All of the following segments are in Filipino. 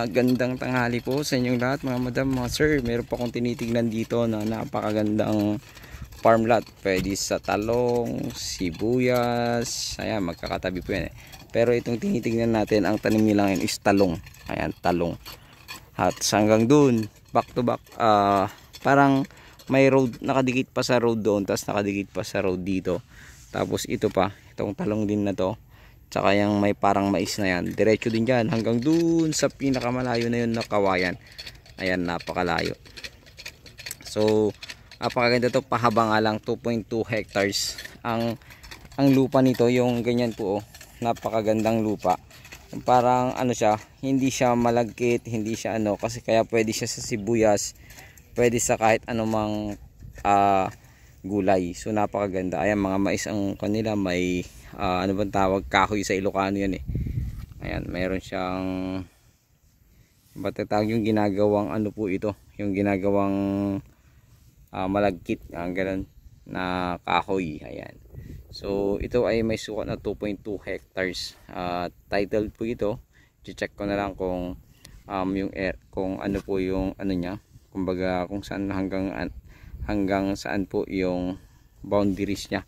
Magandang tanghali po sa inyong lahat mga madam, mga sir. Meron po akong tinitignan dito na napakagandang farm lot. Pwede sa talong, sibuyas. Ayan, magkakatabi po yan eh. Pero itong tinitignan natin, ang tanim nila ngayon is talong. Ayan, talong. At hanggang dun, back to back, parang may road, nakadikit pa sa road doon, tapos nakadikit pa sa road dito. Tapos ito pa, itong talong din na to. Tsaka yung may parang mais na yan. Diretso din yan hanggang dun sa pinakamalayo na yun na kawayan. Ayan, napakalayo. So, napakaganda to. Pahaba nga lang, 2.2 hectares. Ang lupa nito, yung ganyan po, oh, napakagandang lupa. Parang ano siya, hindi siya malagkit, hindi siya ano, kasi kaya pwede siya sa sibuyas, pwede sa kahit anumang gulay. So napakaganda. Ayan, mga mais ang kanila, may ano bang tawag, kahoy sa Ilocano yan eh. Ayan, mayroon siyang batatag, yung ginagawang ano po ito, yung ginagawang malagkit, ganun na kahoy. Ayan. So ito ay may sukat na 2.2 hectares. Title po ito. I-check ko na lang kung yung kung ano po yung ano niya, kumbaga kung saan hanggang saan po yung boundaries niya.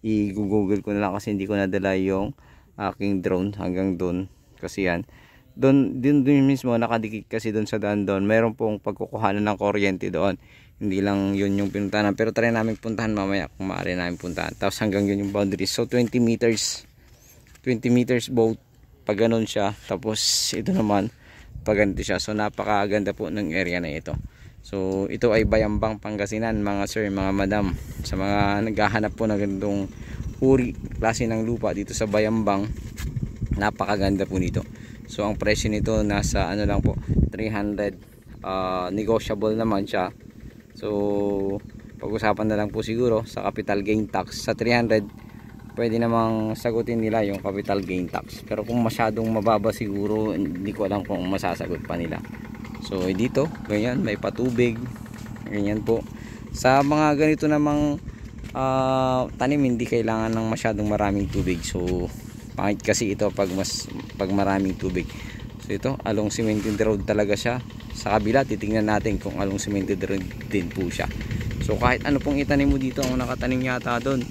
I-google ko na lang kasi hindi ko nadala yung aking drone hanggang doon, kasi yan doon mismo nakadikit kasi doon sa daan doon. Meron pong pagkukuhanan ng kuryente doon, hindi lang yun yung pinuntahan, pero try namin puntahan mamaya kung maaari namin puntahan. Tapos hanggang yun yung boundaries. So 20 meters boat pag ganun siya, tapos ito naman pag ganito siya. So napakaganda po ng area na ito. So ito ay Bayambang, Pangasinan mga sir, mga madam. Sa mga naghahanap po ng ganitong uri, klase ng lupa dito sa Bayambang, napakaganda po nito. So ang presyo nito nasa ano lang po, 300, negotiable naman siya. So pag-usapan na lang po siguro sa capital gain tax. Sa 300 pwede namang sagutin nila yung capital gain tax, pero kung masyadong mababa siguro hindi ko alam kung masasagot pa nila. So dito ganyan, may patubig, ganyan po. Sa mga ganito namang tanim, hindi kailangan ng masyadong maraming tubig. So pangit kasi ito pag maraming tubig. So ito, along cemented road talaga siya. Sa kabila titingnan natin kung along cemented road din po siya. So kahit ano pong itanim mo dito, ang nakatanim yata doon,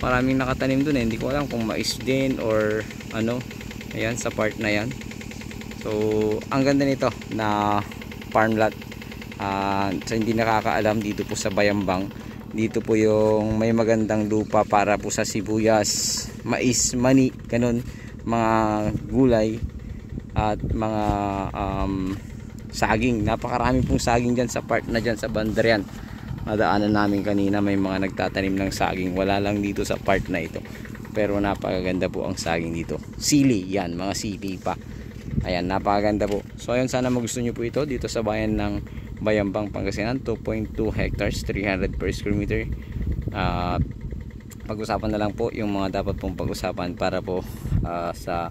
maraming nakatanim doon eh. Hindi ko alam kung mais din or ano. Ayan, sa part na yan. So ang ganda nito na farm lot. So hindi nakakaalam, dito po sa Bayambang, dito po yung may magandang lupa para po sa sibuyas, mais, mani, ganun, mga gulay at mga saging. Napakarami pong saging dyan sa part na dyan sa bandar yan. Nadaanan namin kanina, may mga nagtatanim ng saging. Wala lang dito sa part na ito, pero napakaganda po ang saging dito. Sili yan, mga sili pa. Ayan, napakaganda po. So ayun, sana magustuhan nyo po ito dito sa bayan ng Bayambang, Pangasinan. 2.2 hectares, 300 per square meter. Pag-usapan na lang po yung mga dapat pong pag-usapan para po sa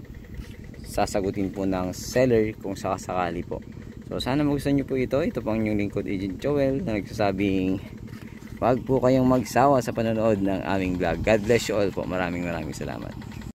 sasagutin po ng seller kung sakasakali po. So sana magustuhan nyo po ito. Ito po ang inyong lingkod, Agent Joel, na nagsasabing wag po kayong magsawa sa panonood ng aming vlog. God bless you all po. Maraming salamat.